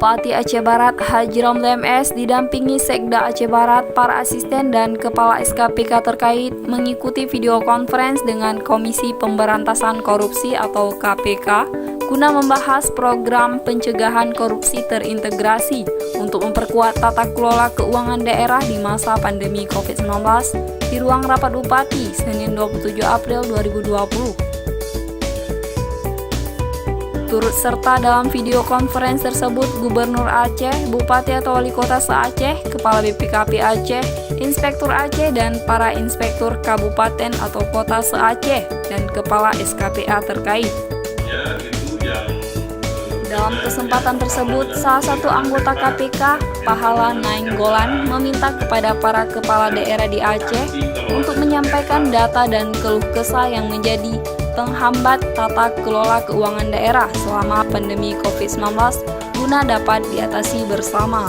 Bupati Aceh Barat Haji Romli MS didampingi Sekda Aceh Barat, para asisten dan kepala SKPK terkait mengikuti video conference dengan Komisi Pemberantasan Korupsi atau KPK guna membahas program pencegahan korupsi terintegrasi untuk memperkuat tata kelola keuangan daerah di masa pandemi COVID-19 di ruang rapat Bupati Senin 27 April 2020. Turut serta dalam video conference tersebut Gubernur Aceh, Bupati atau Wali Kota se-Aceh, Kepala BPKP Aceh, Inspektur Aceh dan para Inspektur Kabupaten atau Kota se-Aceh dan Kepala SKPA terkait. Dalam kesempatan tersebut, salah satu anggota KPK, Pahala Nainggolan, meminta kepada para kepala daerah di Aceh untuk menyampaikan data dan keluh kesah yang menjadi penghambat tata kelola keuangan daerah selama pandemi COVID-19 guna dapat diatasi bersama.